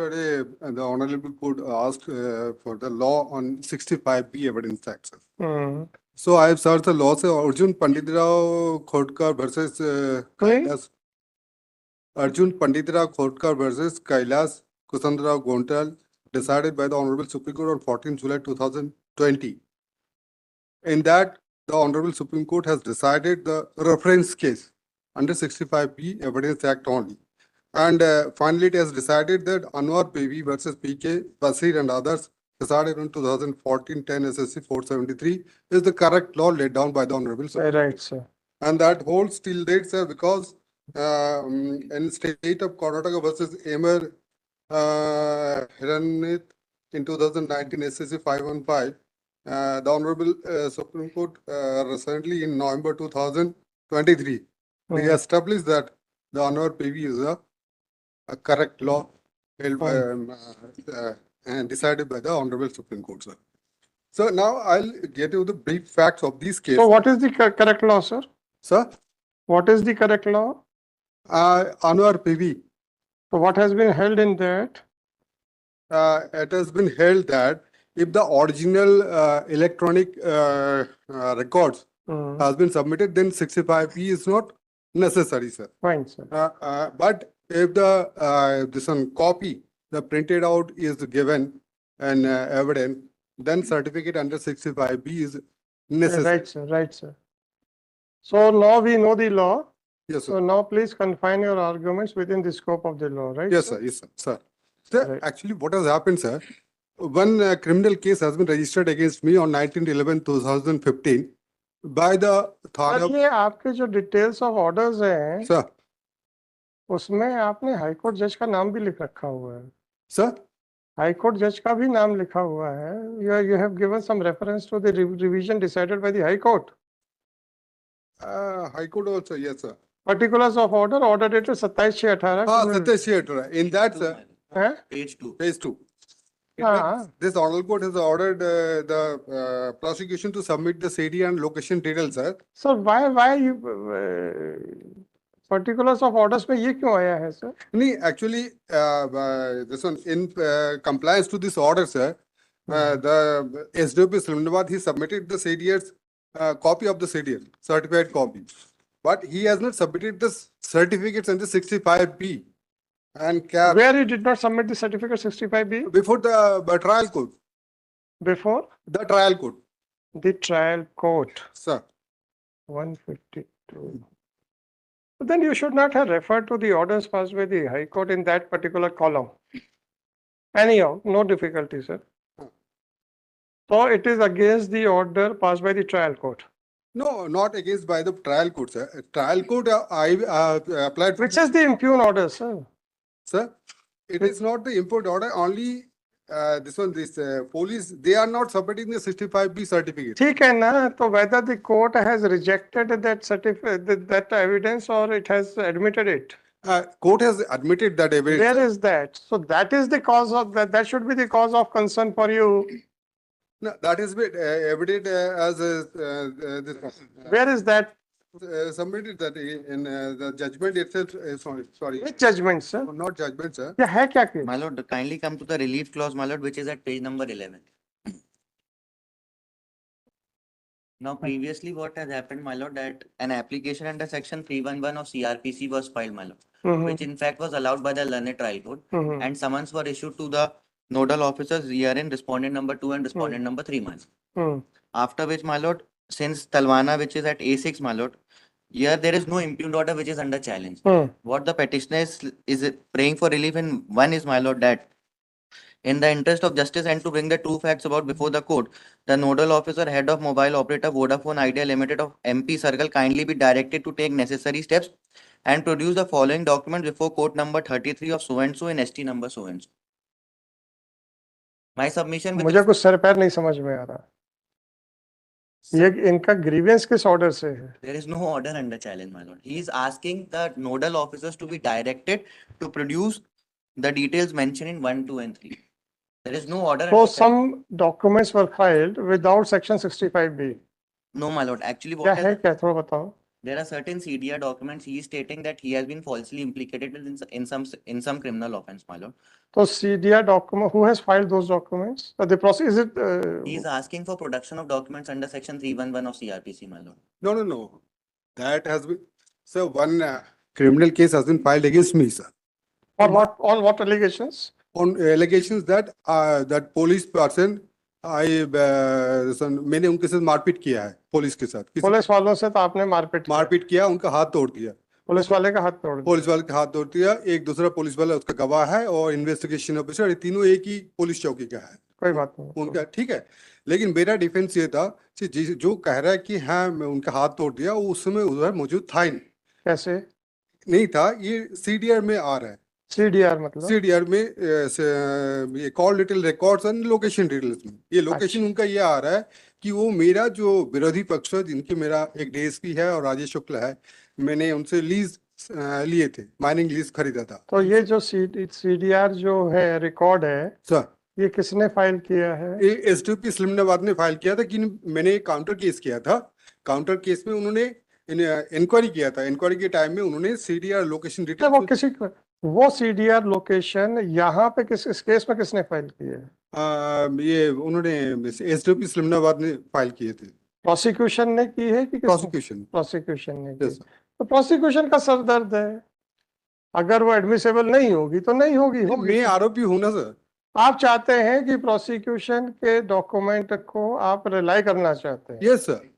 yesterday the Honorable Court asked for the law on 65B evidence tax. So I have searched the law. Say Arjun Panditrao Khotkar versus Kailas. Arjun Panditrao Khotkar versus Kailas Kusandrao Gontal, decided by the Honorable Supreme Court on 14 July 2020. In that, the Honorable Supreme Court has decided the reference case under 65B Evidence Act only. And finally, it has decided that Anwar Baby versus PK Basir and others, decided in 2014-10 SSC 473, is the correct law laid down by the Honorable Supreme Court. Right, sir. And that holds till date, sir, because in state of Karnataka versus Amir Hiranit in 2019 SSC 515, the Honorable Supreme Court recently in November 2023 re-established that the Anwar Baby is a correct law held by, and decided by the Honorable Supreme Court, sir. So now I'll get you the brief facts of these cases. So what is the correct law, sir? Sir? What is the correct law? Anwar PV. So what has been held in that? It has been held that if the original electronic records has been submitted, then 65B is not necessary, sir. Fine, sir. But if the this one copy, the printed out is given and evidence, then certificate under 65B is necessary. Right, sir. Right, sir. So now we know the law. Yes, sir. So now please confine your arguments within the scope of the law, right? Yes, sir. Yes, sir. Sir, Right. actually, what has happened, sir? One criminal case has been registered against me on 19/11/2015 by the Thane sir of. ये आपके जो details of orders हैं Sir, उसमें आपने high court जज का नाम भी लिख रखा हुआ है sir. हाई कोर्ट जज का भी नाम लिखा हुआ है you have given some reference to the revision decided by the high court High Court also, yes, sir. particulars of order dated 27/6/18 Satyashiv, in that, sir, हैं? Page 2. phase 2. हाँ This Honorable Court has ordered the prosecution to submit the city and location details, sir. Sir why you particulars of orders में ये क्यों आया है sir No, actually, this one, in compliance to this order, sir, the SDOP Islamabad, he submitted the CDS copy of the CDS, certified copy. But he has not submitted the certificates under 65B and cap where he did not submit the certificate 65B before the trial court. before The trial court, the trial court sir. 152. But then you should not have referred to the orders passed by the High Court in that particular column. Anyhow, no difficulty, sir. So it is against the order passed by the trial court. No, not against by the trial court, sir. Trial court, I applied for. Which is the impugn order, sir? Sir, it is not the import order, only this police, they are not submitting the 65B certificate. ठीक है ना, तो whether the court has rejected that certificate, that evidence, or it has admitted it. Court has admitted that evidence. Where is that? So that is the cause of that. That should be the cause of concern for you. No, that is evident as this, Where is that? submitted that in the judgment itself. Sorry. Which judgment, sir? Not judgment, sir. क्या है क्या case? My lord, kindly come to the relief clause, my lord, which is at page number 11. Now, previously, what has happened, my lord, that an application under section 311 of CRPC was filed, my lord, which in fact was allowed by the learned trial court, and summons were issued to the nodal officers herein, respondent number 2 and respondent number 3, my lord. After which, my lord, since Talwana, which is at A6, my lord, here there is no impugned order which is under challenge. What the petitioner is praying for relief in one is, my lord, that in the interest of justice and to bring the true facts about before the court, the nodal officer, head of mobile operator Vodafone Idea Limited of MP Circle, kindly be directed to take necessary steps and produce the following document before court number 33 of so and so in ST number so and so. My submission with मुझे कुछ sir पैर नहीं समझ में आ रहा ये इनका grievance किस ऑर्डर से है there is no order under challenge, my lord. He is asking the nodal officers to be directed to produce the details mentioned in 1, 2, and 3. There is no order. So under some documents were filed without section 65B. No, my lord. Actually, क्या what है has, क्या थोड़ा बताओ There are certain CDR documents. He is stating that he has been falsely implicated in some criminal offense, my lord. So CDR document, who has filed those documents? The process, is it? He is asking for production of documents under section 311 of CRPC, my lord. No. That has been, sir, one criminal case has been filed against me, sir. On what allegations? On allegations that that police person, मैंने उनके साथ मारपीट किया है, police के साथ। Police वालों से तो आपने मारपीट किया, उनका हाथ तोड़ दिया। पुलिस वाले का हाथ तोड़ दिया। पुलिस वाले का हाथ तोड़ दिया, एक दूसरा पुलिस वाला उसका गवाह है और इन्वेस्टिगेशन ऑफिसर, ये तीनों एक ही पुलिस चौकी का है। कोई बात नहीं। उनका ठीक है, लेकिन मेरा डिफेंस ये था कि जो कह रहा है कि हाँ मैं उनका हाथ तोड़ दिया, वो उस समय उधर मौजूद था ही नहीं। कैसे नहीं था, ये सीडीआर में आ रहा है। सीडीआर मतलब? सीडीआर में ये call detail records and location details में ये लोकेशन उनका ये आ रहा है कि वो मेरा जो विरोधी पक्ष है, जिनकी मेरा एक डीएसपी है और राजेश शुक्ला है, मैंने उनसे लीज लिए थे, माइनिंग लीज खरीदा था। तो ये जो सीडीआर जो है रिकॉर्ड है सर, ये किसने फाइल किया है? ये एसडीपी इस्लामाबाद ने फाइल किया था कि मैंने काउंटर केस किया था। काउंटर केस में उन्होंने इंक्वायरी किया था। इंक्वायरी के टाइम में उन्होंने सीडीआर लोकेशन डिटेल, वो सीडीआर लोकेशन यहाँ पे इस केस में किसने फाइल किया है? ये उन्होंने एसडीपी इस्लामाबाद ने फाइल किए थे। प्रोसिक्यूशन ने की है कि प्रोसिक्यूशन ने की? तो प्रोसिक्यूशन का सरदर्द है, अगर वो एडमिसेबल नहीं होगी तो नहीं होगी। मैं आरोपी हूं ना सर। आप चाहते हैं कि प्रोसिक्यूशन के डॉक्यूमेंट को आप रिलाई करना चाहते हैं? Yes sir.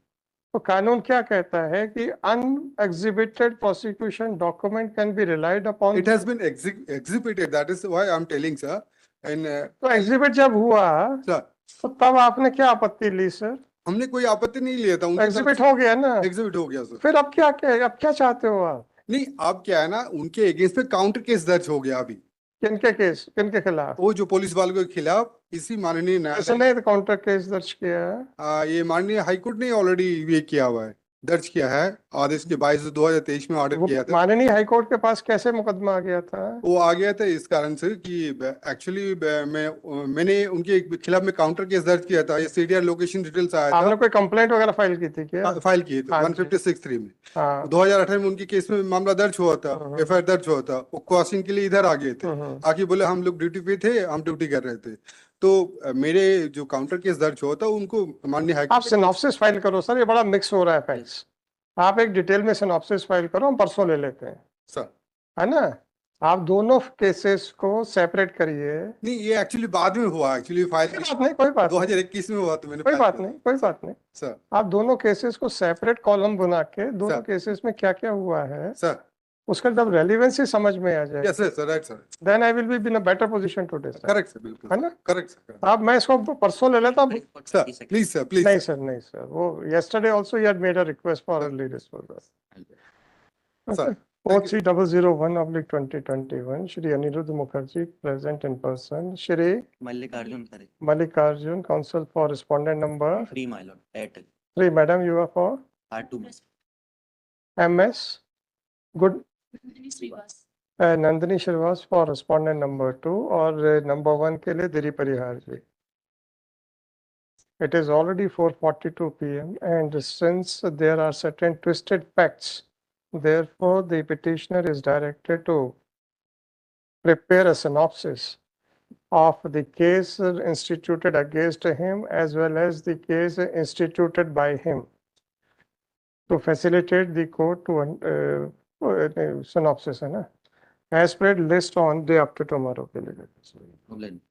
तो कानून क्या कहता है कि unexhibited prosecution document can be relied upon. It has been exhibited, that is why I am telling sir. And तो एग्जिबिट जब हुआ सर, तो तब आपने क्या आपत्ति ली सर? हमने कोई आपत्ति नहीं लिया था। एग्जिबिट हो गया ना? एग्जिबिट हो गया सर। फिर अब क्या चाहते हो आप? नहीं, अब क्या है ना, उनके अगेंस्ट पे काउंटर केस दर्ज हो गया अभी। किनके खिलाफ? वो जो पुलिस वालों के खिलाफ इसी माननीय न्यायालय ने काउंटर केस दर्ज किया है। ये माननीय हाईकोर्ट ने ऑलरेडी ये किया हुआ है, दर्ज किया है। आदेश के 22/2023 में ऑर्डर किया था। माननीय हाईकोर्ट के पास कैसे मुकदमा आ गया था? वो आ गया था इस कारण से कि एक्चुअली मैंने उनके खिलाफ में काउंटर केस दर्ज किया था। ये सीडीआर लोकेशन डिटेल्स आया था। आपने कोई कंप्लेंट वगैरह फाइल की थी क्या? फाइल किए थे 156(3) में। 2018 में उनके केस में मामला दर्ज हुआ था, एफआईआर दर्ज हुआ था। वो क्रॉसिंग के लिए इधर आ गए थे, आके बोले हम लोग ड्यूटी पे थे, हम ड्यूटी कर रहे थे। तो मेरे जो काउंटर केस दर्ज हुआ था उनको माननीय हाईकोर्ट। आप सिनॉप्सिस फाइल करो सर, ये बड़ा मिक्स हो रहा है फैक्ट्स। आप एक डिटेल में सिनॉप्सिस फाइल करो, हम परसों ले लेते हैं सर, है ना? आप दोनों केसेस को सेपरेट करिए। नहीं, ये एक्चुअली बाद में हुआ। एक्चुअली फाइल कोई बात 2021 में हुआ, तो मैंने कोई बात नहीं सर। आप दोनों केसेस को सेपरेट कॉलम बना के दोनों केसेस में क्या क्या हुआ है सर, उसका जब रेलिवेंसी समझ में आ जाए, yes sir, right sir, then I will be in a better position to decide. Correct sir, बिल्कुल है ना? Correct sir. अब मैं इसको परसों ले लेता हूँ सर, प्लीज सर, प्लीज। नहीं सर, वो yesterday also you had made a request for early disposal. Sir, 43001/2021 Shri Anirudh Mukherjee present in person. Shri Mallikarjun, counsel for respondent number 3, my lord. Airtel. 3. Madam, you are for R2. MS. Good. Nandini Shrivas for respondent number 2 और number 1 के लिए दिरी परिहार जी। It is already 4:42 p.m. and since there are certain twisted facts, therefore the petitioner is directed to prepare a synopsis of the case instituted against him as well as the case instituted by him to facilitate the court to synopsis है ना, as per list on day after tomorrow के लिए।